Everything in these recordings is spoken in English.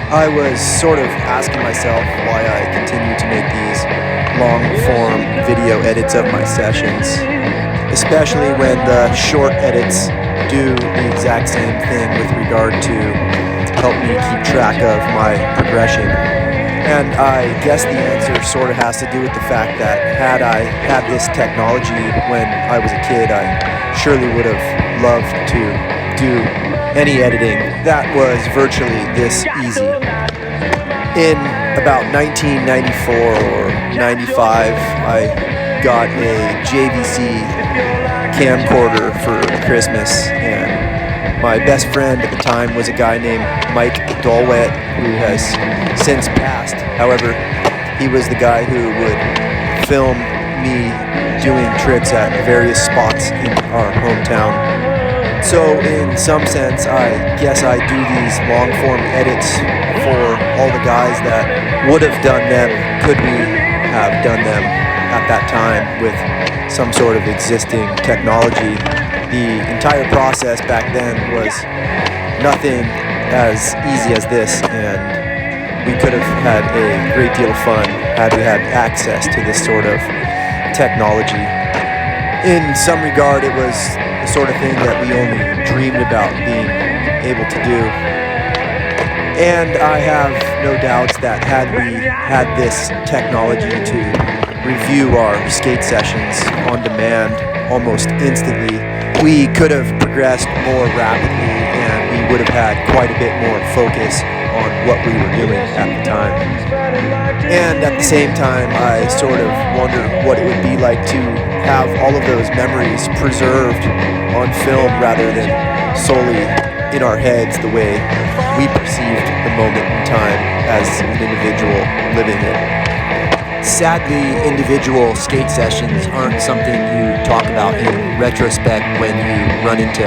I was sort of asking myself why I continue to make these long-form video edits of my sessions, especially when the short edits do the exact same thing with regard to help me keep track of my progression. And I guess the answer sort of has to do with the fact that had I had this technology when I was a kid, I surely would have loved to do any editing that was virtually this easy. In about 1994 or 95, I got a JVC camcorder for Christmas, and my best friend at the time was a guy named Mike Dolwett, who has since passed. However, he was the guy who would film me doing tricks at various spots in our hometown. So in some sense, I guess I do these long-form edits for all the guys that would have done them, could we have done them at that time with some sort of existing technology. The entire process back then was nothing as easy as this, and we could have had a great deal of fun had we had access to this sort of technology. In some regard, it was the sort of thing that we only dreamed about being able to do. And I have no doubts that had we had this technology to review our skate sessions on demand almost instantly, we could have progressed more rapidly, and we would have had quite a bit more focus on what we were doing at the time. And at the same time, I sort of wonder what it would be like to have all of those memories preserved on film rather than solely in our heads the way we perceived the moment in time as an individual living it. Sadly, individual skate sessions aren't something you talk about in retrospect when you run into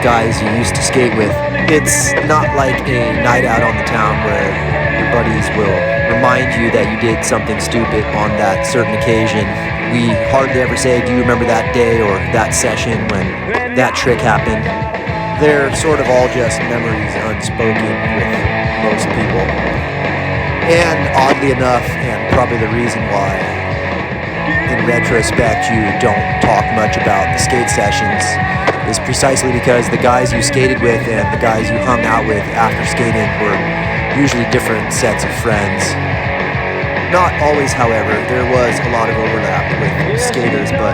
guys you used to skate with. It's not like a night out on the town where your buddies will remind you that you did something stupid on that certain occasion. We hardly ever say, do you remember that day or that session when that trick happened? They're sort of all just memories unspoken with most people. And oddly enough, and probably the reason why, in retrospect, you don't talk much about the skate sessions is precisely because the guys you skated with and the guys you hung out with after skating were usually different sets of friends. Not always, however. There was a lot of overlap with skaters, but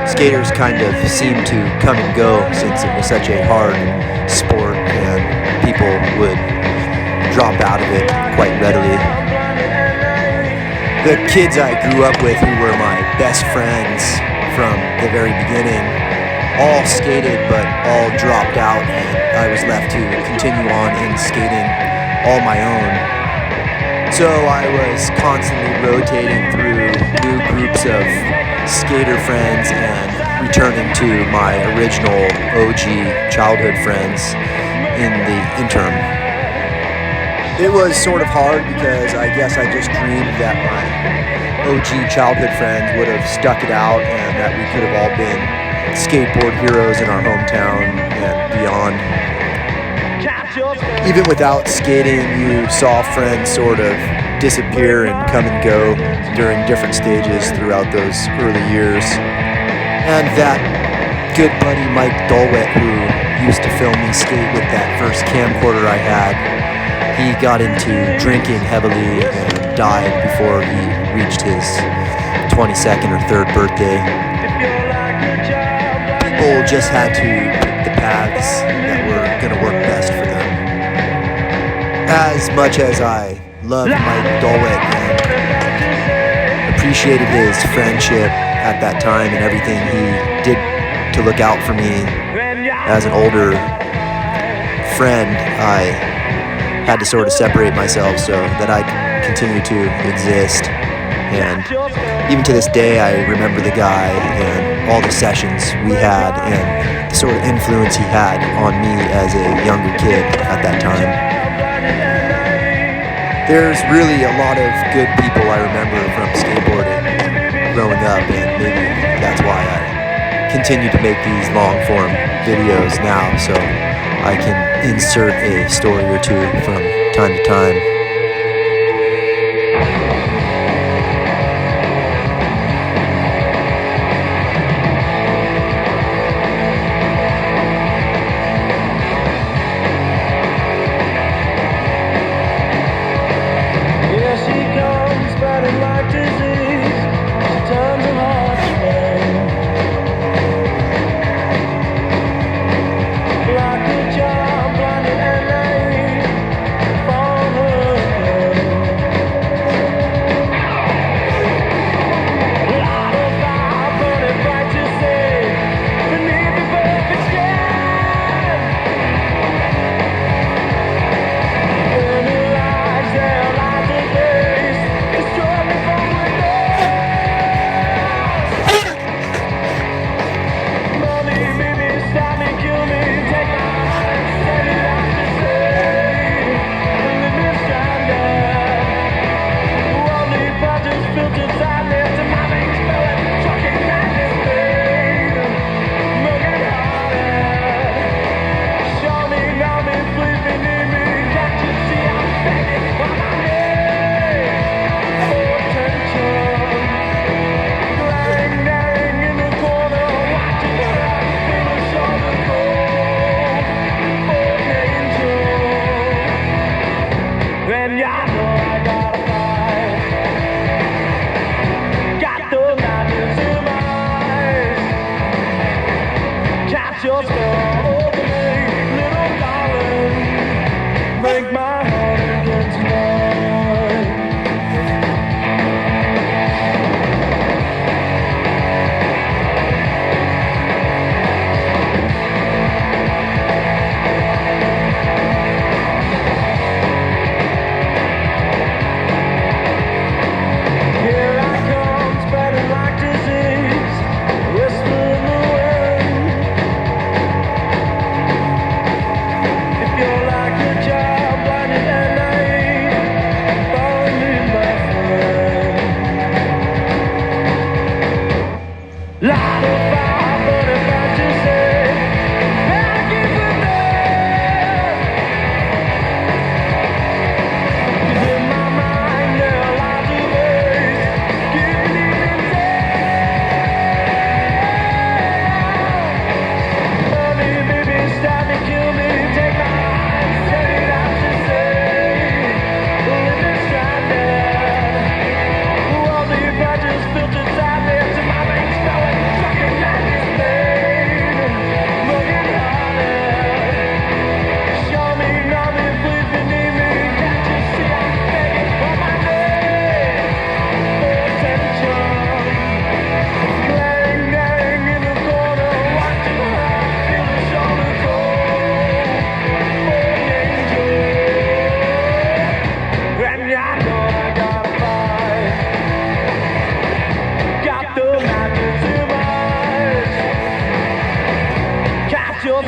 skaters kind of seemed to come and go since it was such a hard sport and people would drop out of it quite readily. The kids I grew up with, who were my best friends from the very beginning, all skated but all dropped out, and I was left to continue on in skating all my own. So I was constantly rotating through new groups of skater friends and returning to my original OG childhood friends in the interim. It was sort of hard because I guess I just dreamed that my OG childhood friends would have stuck it out and that we could have all been skateboard heroes in our hometown and beyond. Even without skating, you saw friends sort of disappear and come and go during different stages throughout those early years. And that good buddy Mike Dolwett, who used to film me skate with that first camcorder I had, he got into drinking heavily and died before he reached his 22nd or 3rd birthday. People just had to pick the paths that were going to work best for them. As much as I loved Mike Dolwett and appreciated his friendship at that time and everything he did to look out for me as an older friend, I had to sort of separate myself so that I could continue to exist. And even to this day, I remember the guy and all the sessions we had and the sort of influence he had on me as a younger kid at that time. There's really a lot of good people I remember from skateboarding growing up, and maybe that's why I continue to make these long-form videos now, so I can insert a story or two from time to time. Your